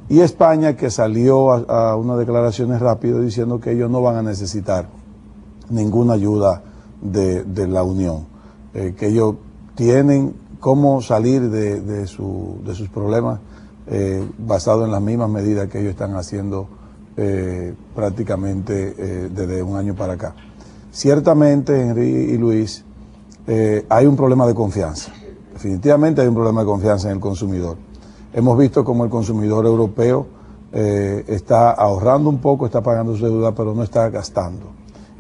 y España, que salió a unas declaraciones rápidas diciendo que ellos no van a necesitar ninguna ayuda de la Unión, que ellos tienen cómo salir de sus problemas basado en las mismas medidas que ellos están haciendo prácticamente desde un año para acá. Ciertamente, Henry y Luis, hay un problema de confianza. Definitivamente hay un problema de confianza en el consumidor. Hemos visto cómo el consumidor europeo está ahorrando un poco, está pagando su deuda, pero no está gastando.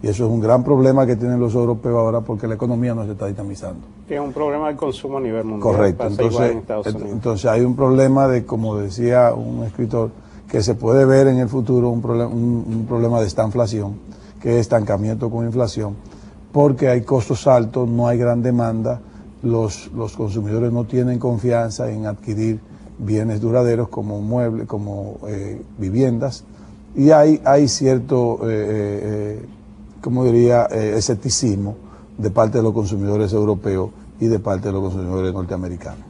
Y eso es un gran problema que tienen los europeos ahora porque la economía no se está dinamizando. Que es un problema del consumo a nivel mundial. Correcto. Pasa igual en Estados Unidos. Entonces hay un problema de, como decía un escritor, que se puede ver en el futuro un problema de estanflación, que es estancamiento con inflación, porque hay costos altos, no hay gran demanda, los consumidores no tienen confianza en adquirir bienes duraderos como muebles, como viviendas, y hay cierto, como diría, escepticismo de parte de los consumidores europeos y de parte de los consumidores norteamericanos.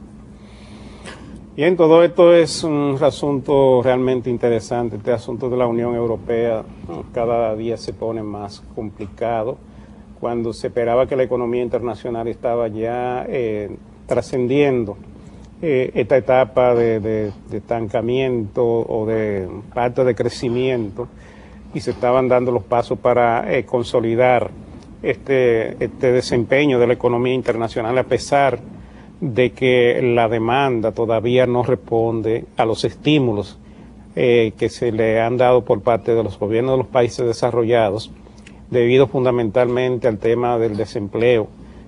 Bien, todo esto es un asunto realmente interesante. Este asunto de la Unión Europea cada día se pone más complicado. Cuando se esperaba que la economía internacional estaba ya trascendiendo esta etapa de estancamiento o de parte de crecimiento, y se estaban dando los pasos para consolidar este desempeño de la economía internacional, a pesar de que la demanda todavía no responde a los estímulos que se le han dado por parte de los gobiernos de los países desarrollados, debido fundamentalmente al tema del desempleo,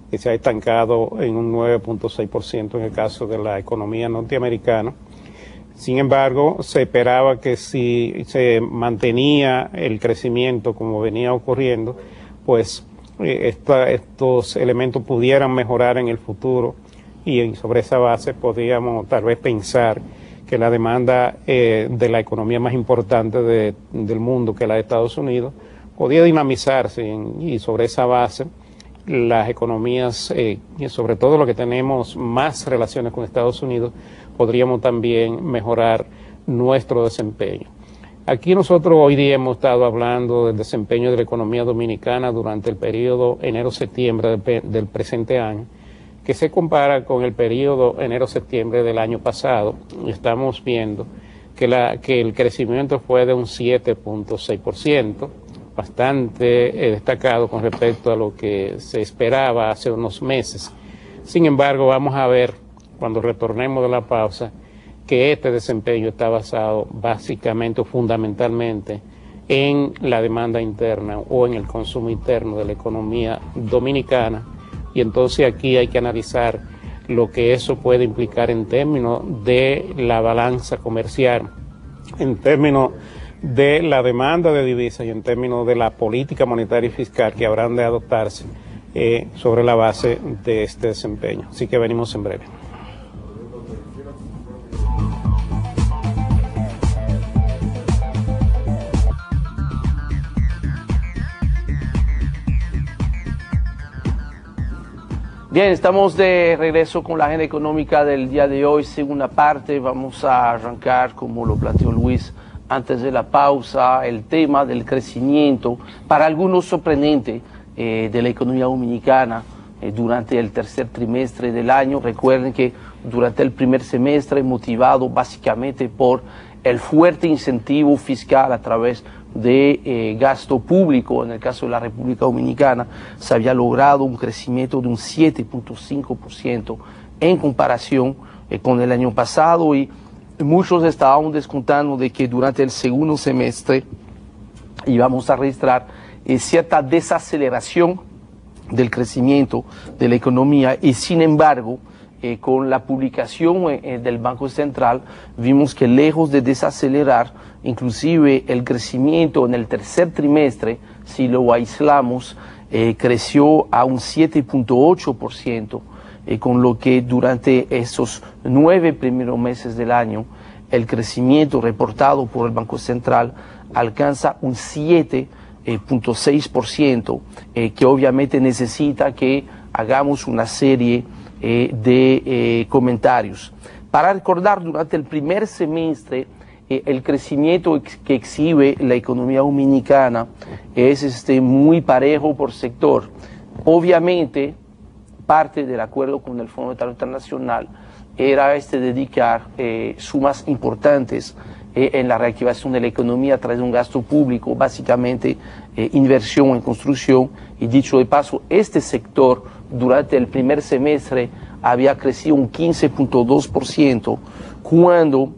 que se ha estancado en un 9.6% en el caso de la economía norteamericana. Sin embargo, se esperaba que si se mantenía el crecimiento como venía ocurriendo, pues estos elementos pudieran mejorar en el futuro, y sobre esa base podríamos tal vez pensar que la demanda de la economía más importante del mundo, que es la de Estados Unidos, podía dinamizarse, y sobre esa base las economías, y sobre todo lo que tenemos más relaciones con Estados Unidos, podríamos también mejorar nuestro desempeño. Aquí nosotros hoy día hemos estado hablando del desempeño de la economía dominicana durante el periodo enero-septiembre del presente año, que se compara con el periodo enero-septiembre del año pasado. Estamos viendo que el crecimiento fue de un 7.6%, bastante destacado con respecto a lo que se esperaba hace unos meses. Sin embargo, vamos a ver, cuando retornemos de la pausa, que este desempeño está basado básicamente o fundamentalmente en la demanda interna o en el consumo interno de la economía dominicana, y entonces aquí hay que analizar lo que eso puede implicar en términos de la balanza comercial, en términos de la demanda de divisas y en términos de la política monetaria y fiscal que habrán de adoptarse sobre la base de este desempeño. Así que venimos en breve. Bien, estamos de regreso con la agenda económica del día de hoy. Segunda parte, vamos a arrancar, como lo planteó Luis antes de la pausa, el tema del crecimiento, para algunos sorprendente, de la economía dominicana durante el tercer trimestre del año. Recuerden que durante el primer semestre, motivado básicamente por el fuerte incentivo fiscal a través de gasto público, en el caso de la República Dominicana, se había logrado un crecimiento de un 7.5% en comparación con el año pasado, y muchos estaban descontando de que durante el segundo semestre íbamos a registrar cierta desaceleración del crecimiento de la economía, y sin embargo, con la publicación del Banco Central, vimos que lejos de desacelerar, inclusive el crecimiento en el tercer trimestre, si lo aislamos, creció a un 7.8%, con lo que durante esos 9 primeros meses del año, el crecimiento reportado por el Banco Central alcanza un 7.6%, que obviamente necesita que hagamos una serie de comentarios. Para recordar, durante el primer semestre el crecimiento que exhibe la economía dominicana es muy parejo por sector. Obviamente, parte del acuerdo con el Fondo Monetario Internacional era dedicar sumas importantes en la reactivación de la economía a través de un gasto público, básicamente inversión en construcción. Y dicho de paso, este sector durante el primer semestre había crecido un 15.2%, cuando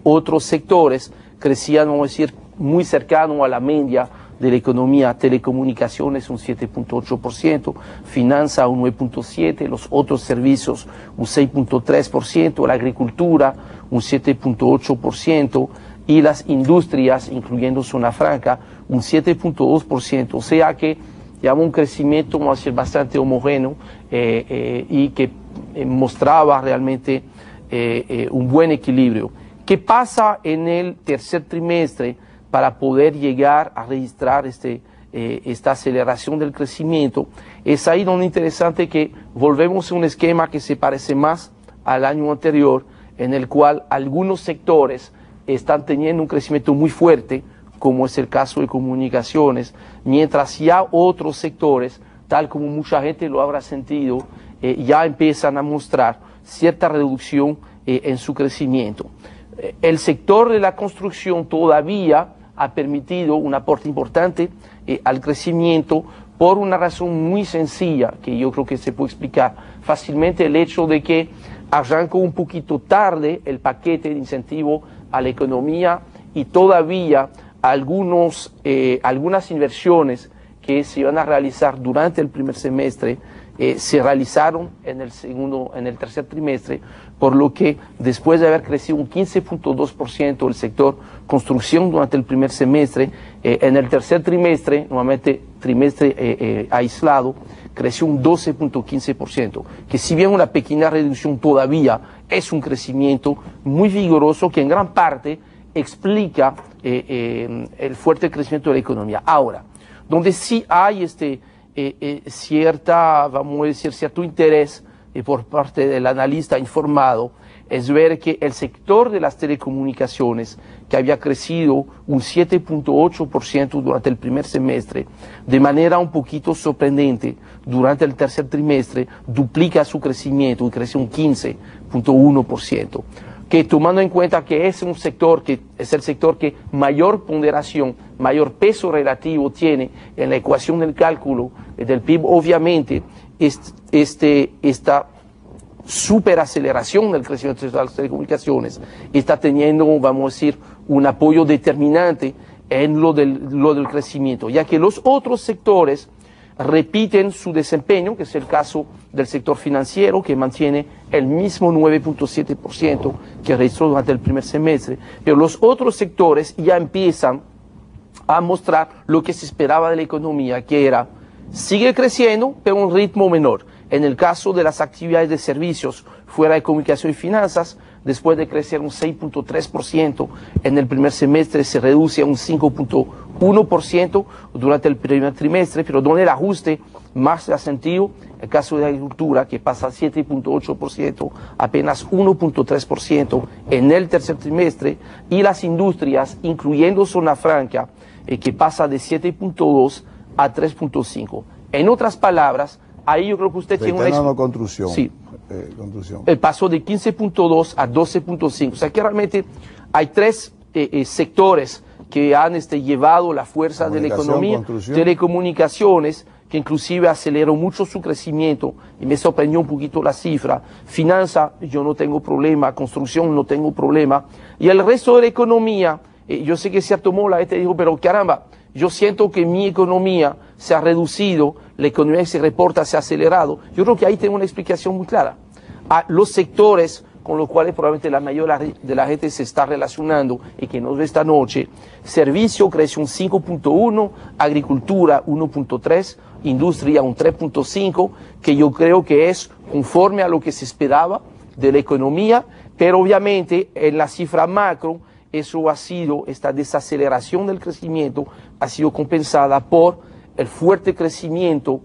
otros sectores crecían, vamos a decir, muy cercano a la media de la economía. Telecomunicaciones un 7.8%, finanza un 9.7%, los otros servicios un 6.3%, la agricultura un 7.8% y las industrias, incluyendo zona franca, un 7.2%, o sea que llevaba un crecimiento, vamos a decir, bastante homogéneo y que mostraba realmente un buen equilibrio. ¿Qué pasa en el tercer trimestre para poder llegar a registrar esta aceleración del crecimiento? Es ahí donde es interesante que volvemos a un esquema que se parece más al año anterior, en el cual algunos sectores están teniendo un crecimiento muy fuerte, como es el caso de comunicaciones, mientras ya otros sectores, tal como mucha gente lo habrá sentido, ya empiezan a mostrar cierta reducción en su crecimiento. El sector de la construcción todavía ha permitido un aporte importante al crecimiento por una razón muy sencilla, que yo creo que se puede explicar fácilmente: el hecho de que arrancó un poquito tarde el paquete de incentivo a la economía y todavía algunas inversiones que se iban a realizar durante el primer semestre se realizaron en el tercer trimestre, por lo que después de haber crecido un 15.2% el sector construcción durante el primer semestre, en el tercer trimestre, nuevamente trimestre aislado, creció un 12.15%, que si bien una pequeña reducción todavía es un crecimiento muy vigoroso que en gran parte explica el fuerte crecimiento de la economía. Ahora, donde sí hay vamos a decir, cierto interés por parte del analista informado, es ver que el sector de las telecomunicaciones, que había crecido un 7.8% durante el primer semestre, de manera un poquito sorprendente, durante el tercer trimestre duplica su crecimiento y crece un 15.1%. Que tomando en cuenta que es un sector que es el sector que mayor ponderación, mayor peso relativo tiene en la ecuación del cálculo del PIB, obviamente esta superaceleración del crecimiento de las telecomunicaciones está teniendo, vamos a decir, un apoyo determinante en lo del crecimiento, ya que los otros sectores repiten su desempeño, que es el caso del sector financiero, que mantiene el mismo 9.7% que registró durante el primer semestre, pero los otros sectores ya empiezan a mostrar lo que se esperaba de la economía, que era, sigue creciendo, pero a un ritmo menor. En el caso de las actividades de servicios fuera de comunicación y finanzas, después de crecer un 6.3% en el primer semestre, se reduce a un 5.1% durante el primer trimestre, pero donde el ajuste más se ha sentido, el caso de la agricultura, que pasa a 7.8%, apenas 1.3% en el tercer trimestre, y las industrias, incluyendo zona franca, que pasa de 7.2 a 3.5. En otras palabras, ahí yo creo que usted tiene una... construcción. Sí. Construcción. El paso de 15.2 a 12.5. O sea que realmente hay tres sectores que han llevado la fuerza de la economía. Telecomunicaciones, que inclusive aceleró mucho su crecimiento, y me sorprendió un poquito la cifra. Finanza, yo no tengo problema. Construcción, no tengo problema. Y el resto de la economía, yo sé que se tomó la gente dijo, pero caramba, yo siento que mi economía se ha reducido, la economía que se reporta se ha acelerado. Yo creo que ahí tengo una explicación muy clara. A los sectores con los cuales probablemente la mayoría de la gente se está relacionando y que nos ve esta noche: servicio creció un 5.1, agricultura 1.3, industria un 3.5, que yo creo que es conforme a lo que se esperaba de la economía, pero obviamente en la cifra macro, eso ha sido, esta desaceleración del crecimiento ha sido compensada por el fuerte crecimiento